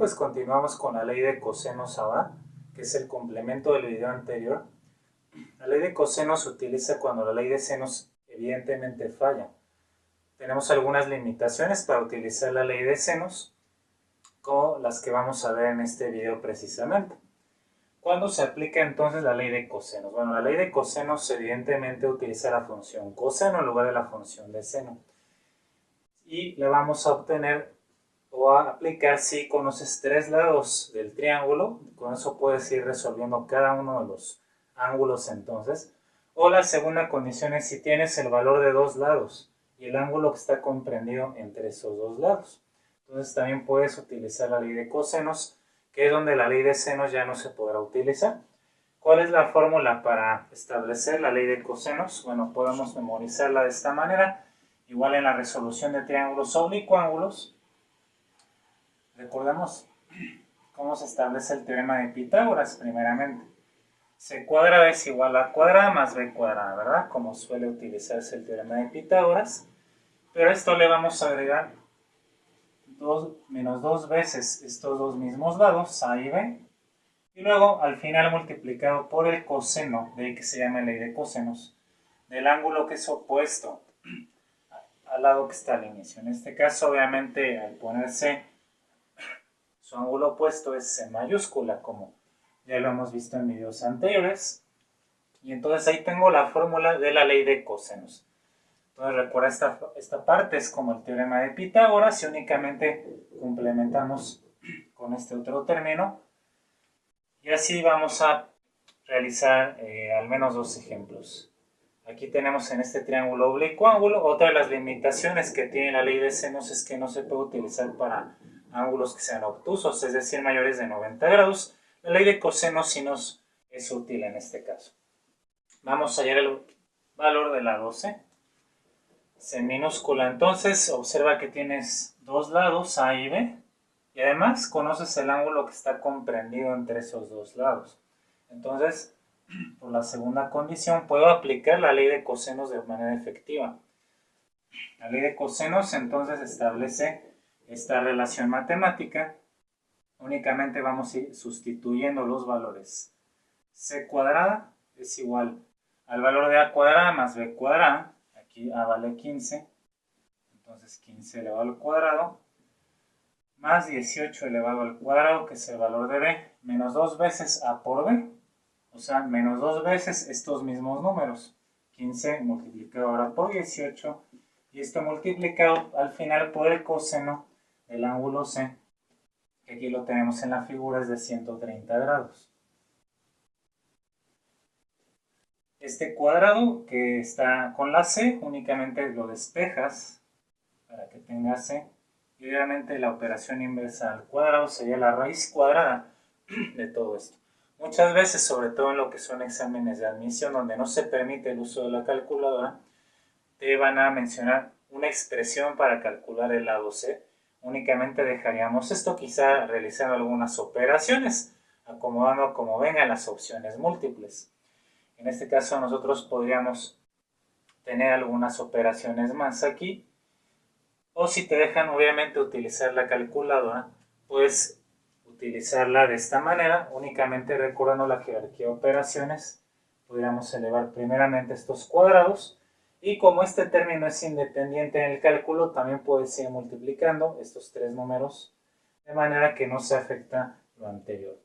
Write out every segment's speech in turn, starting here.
pues continuamos con la ley de cosenos ahora, que es el complemento del video anterior. La ley de cosenos se utiliza cuando la ley de senos evidentemente falla. Tenemos algunas limitaciones para utilizar la ley de senos, como las que vamos a ver en este video precisamente. ¿Cuándo se aplica entonces la ley de cosenos? Bueno, la ley de cosenos evidentemente utiliza la función coseno en lugar de la función de seno. Y la vamos a obtener o a aplicar si conoces tres lados del triángulo. Con eso puedes ir resolviendo cada uno de los ángulos entonces. O la segunda condición es si tienes el valor de dos lados y el ángulo que está comprendido entre esos dos lados. Entonces también puedes utilizar la ley de cosenos, que es donde la ley de senos ya no se podrá utilizar. ¿Cuál es la fórmula para establecer la ley de cosenos? Bueno, podemos memorizarla de esta manera. Igual en la resolución de triángulos oblicuángulos, recordemos cómo se establece el teorema de Pitágoras primeramente. C cuadrada es igual a A cuadrada más B cuadrada, ¿verdad? Como suele utilizarse el teorema de Pitágoras. Pero a esto le vamos a agregar menos dos veces estos dos mismos lados, A y B. Y luego al final multiplicado por el coseno, de ahí que se llama ley de cosenos, del ángulo que es opuesto al lado que está al inicio. En este caso, obviamente, al ponerse su ángulo opuesto es C mayúscula, como ya lo hemos visto en videos anteriores. Y entonces ahí tengo la fórmula de la ley de cosenos. Entonces recuerda, esta parte es como el teorema de Pitágoras y únicamente complementamos con este otro término. Y así vamos a realizar al menos dos ejemplos. Aquí tenemos en este triángulo oblicuo-ángulo. Otra de las limitaciones que tiene la ley de senos es que no se puede utilizar para ángulos que sean obtusos, es decir, mayores de 90 grados. La ley de cosenos sí nos es útil en este caso. Vamos a hallar el valor de la 12. C minúscula. Entonces, observa que tienes dos lados, A y B, y además conoces el ángulo que está comprendido entre esos dos lados. Entonces, por la segunda condición, puedo aplicar la ley de cosenos de manera efectiva. La ley de cosenos entonces establece esta relación matemática. Únicamente vamos a ir sustituyendo los valores. C cuadrada es igual al valor de A cuadrada más B cuadrada. Aquí A vale 15, entonces 15 elevado al cuadrado, más 18 elevado al cuadrado, que es el valor de B, menos 2 veces A por B, o sea, menos 2 veces estos mismos números, 15 multiplicado ahora por 18, y esto multiplicado al final por el coseno del ángulo C, que aquí lo tenemos en la figura, es de 130 grados. Este cuadrado que está con la C, únicamente lo despejas para que tenga C. Y obviamente la operación inversa al cuadrado sería la raíz cuadrada de todo esto. Muchas veces, sobre todo en lo que son exámenes de admisión, donde no se permite el uso de la calculadora, te van a mencionar una expresión para calcular el lado C. Únicamente dejaríamos esto, quizá realizando algunas operaciones, acomodando como vengan las opciones múltiples. En este caso nosotros podríamos tener algunas operaciones más aquí, o si te dejan obviamente utilizar la calculadora, puedes utilizarla de esta manera, únicamente recordando la jerarquía de operaciones. Podríamos elevar primeramente estos cuadrados, y como este término es independiente en el cálculo, también puedes ir multiplicando estos tres números, de manera que no se afecta lo anterior.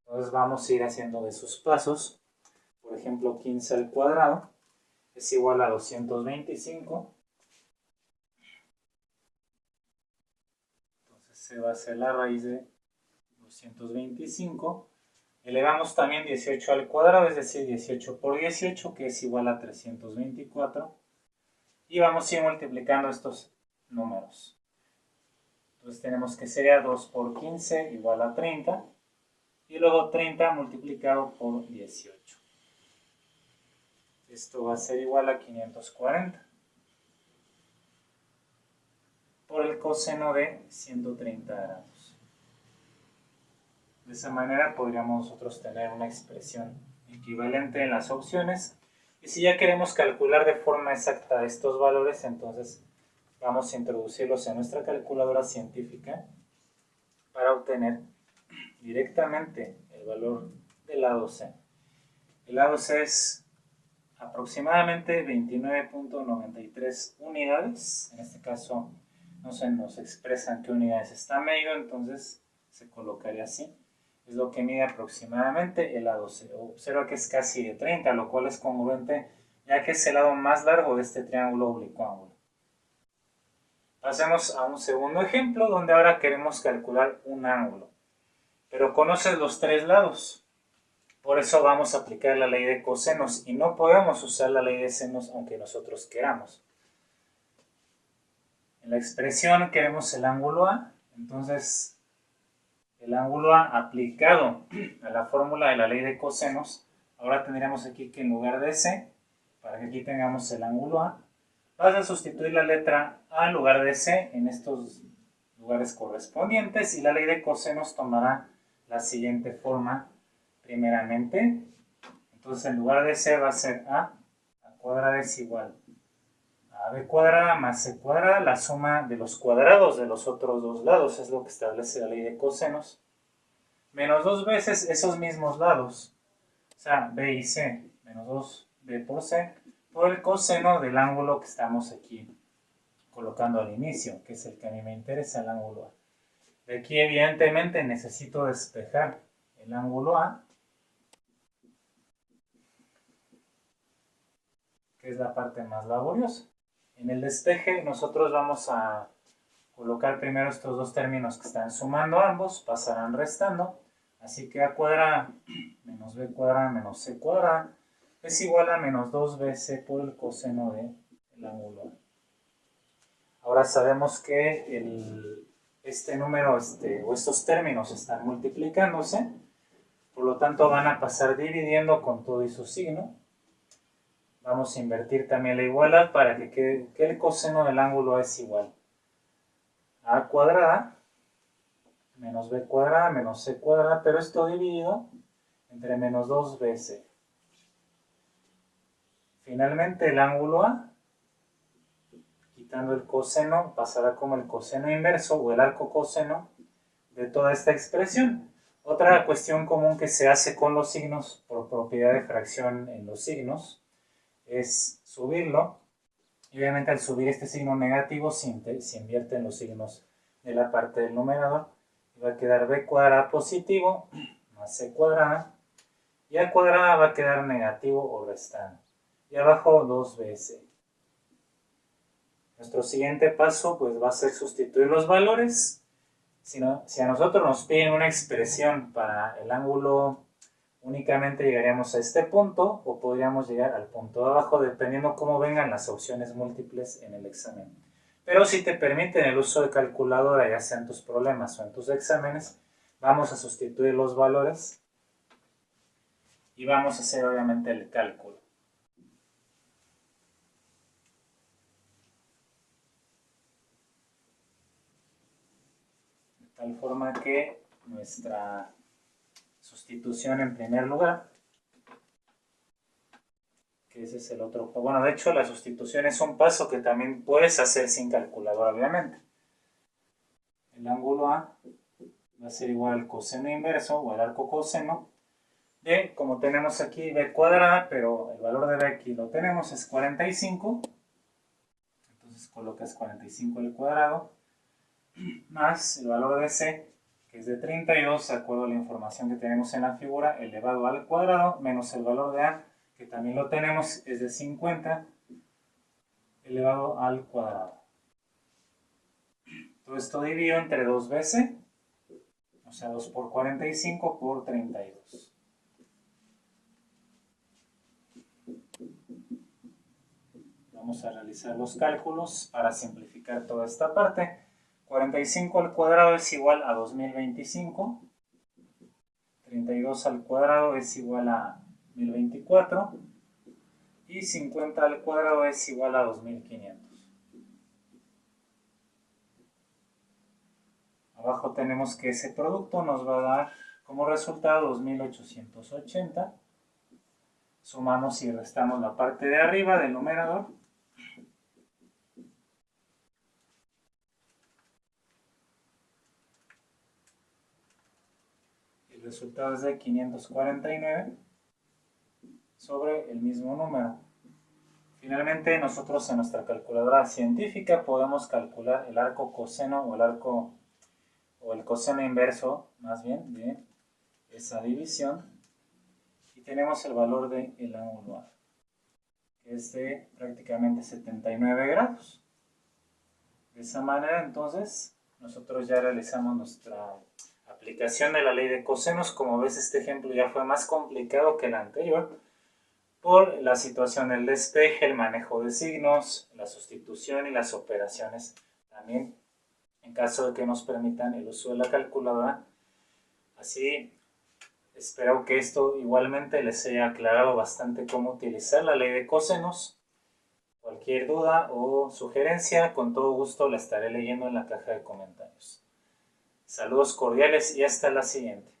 Entonces vamos a ir haciendo de sus pasos. Por ejemplo, 15 al cuadrado es igual a 225. Entonces se va a hacer la raíz de 225. Elevamos también 18 al cuadrado, es decir, 18 por 18, que es igual a 324. Y vamos a ir multiplicando estos números. Entonces tenemos que sería 2 por 15 igual a 30. Y luego 30 multiplicado por 18. Esto va a ser igual a 540 por el coseno de 130 grados. De esa manera podríamos nosotros tener una expresión equivalente en las opciones. Y si ya queremos calcular de forma exacta estos valores, entonces vamos a introducirlos en nuestra calculadora científica. para obtener directamente el valor del lado C. El lado C es aproximadamente 29.93 unidades. En este caso no se nos expresan qué unidades está medido, entonces se colocaría así. Es lo que mide aproximadamente el lado C. Observa que es casi de 30, lo cual es congruente ya que es el lado más largo de este triángulo oblicuo ángulo. Pasemos a un segundo ejemplo donde ahora queremos calcular un ángulo. Pero conoces los tres lados. Por eso vamos a aplicar la ley de cosenos y no podemos usar la ley de senos aunque nosotros queramos. En la expresión queremos el ángulo A, entonces el ángulo A aplicado a la fórmula de la ley de cosenos, ahora tendríamos aquí que en lugar de C, para que aquí tengamos el ángulo A, vas a sustituir la letra A en lugar de C en estos lugares correspondientes y la ley de cosenos tomará la siguiente forma primeramente. Entonces en lugar de C va a ser A cuadrada es igual a B cuadrada más C cuadrada, la suma de los cuadrados de los otros dos lados, es lo que establece la ley de cosenos, menos dos veces esos mismos lados, o sea, B y C, menos 2B por C, por el coseno del ángulo que estamos aquí colocando al inicio, que es el que a mí me interesa, el ángulo A. De aquí evidentemente necesito despejar el ángulo A, que es la parte más laboriosa. En el despeje nosotros vamos a colocar primero estos dos términos que están sumando ambos, pasarán restando, así que A cuadrada menos B cuadrada menos C cuadrada es igual a menos 2BC por el coseno del ángulo A. Ahora sabemos que este número o estos términos están multiplicándose, por lo tanto van a pasar dividiendo con todo y su signo. Vamos a invertir también la igualdad para que quede que el coseno del ángulo es igual a A cuadrada menos B cuadrada menos C cuadrada, pero esto dividido entre menos 2BC. Finalmente el ángulo A, quitando el coseno, pasará como el coseno inverso o el arco coseno de toda esta expresión. Otra cuestión común que se hace con los signos por propiedad de fracción en los signos es subirlo, y obviamente al subir este signo negativo se invierte en los signos de la parte del numerador y va a quedar B cuadrada positivo más C cuadrada y A cuadrada va a quedar negativo o restante y abajo 2BC. Nuestro siguiente paso pues va a ser sustituir los valores. Si a nosotros nos piden una expresión para el ángulo, únicamente llegaríamos a este punto o podríamos llegar al punto de abajo dependiendo cómo vengan las opciones múltiples en el examen. Pero si te permiten el uso de calculadora, ya sea en tus problemas o en tus exámenes, vamos a sustituir los valores y vamos a hacer obviamente el cálculo. De tal forma que nuestra sustitución en primer lugar, que ese es el otro, bueno, de hecho la sustitución es un paso que también puedes hacer sin calculadora, obviamente. El ángulo A va a ser igual al coseno inverso o al arco coseno de, como tenemos aquí, B cuadrada, pero el valor de B aquí lo tenemos, es 45, entonces colocas 45 al cuadrado, más el valor de C, que es de 32, de acuerdo a la información que tenemos en la figura, elevado al cuadrado, menos el valor de A, que también lo tenemos, es de 50, elevado al cuadrado. Todo esto dividido entre 2BC, o sea, 2 por 45 por 32. Vamos a realizar los cálculos para simplificar toda esta parte. 45 al cuadrado es igual a 2025. 32 al cuadrado es igual a 1024. Y 50 al cuadrado es igual a 2500. Abajo tenemos que ese producto nos va a dar como resultado 2880. Sumamos y restamos la parte de arriba del numerador. El resultado es de 549 sobre el mismo número. Finalmente, nosotros en nuestra calculadora científica podemos calcular el arco coseno o el coseno inverso, más bien, de esa división. Y tenemos el valor del ángulo A, que es de prácticamente 79 grados. De esa manera, entonces, nosotros ya realizamos nuestra aplicación de la ley de cosenos. Como ves, este ejemplo ya fue más complicado que el anterior por la situación del despeje, el manejo de signos, la sustitución y las operaciones. También, en caso de que nos permitan el uso de la calculadora. Así, espero que esto igualmente les haya aclarado bastante cómo utilizar la ley de cosenos. Cualquier duda o sugerencia, con todo gusto la estaré leyendo en la caja de comentarios. Saludos cordiales y hasta la siguiente.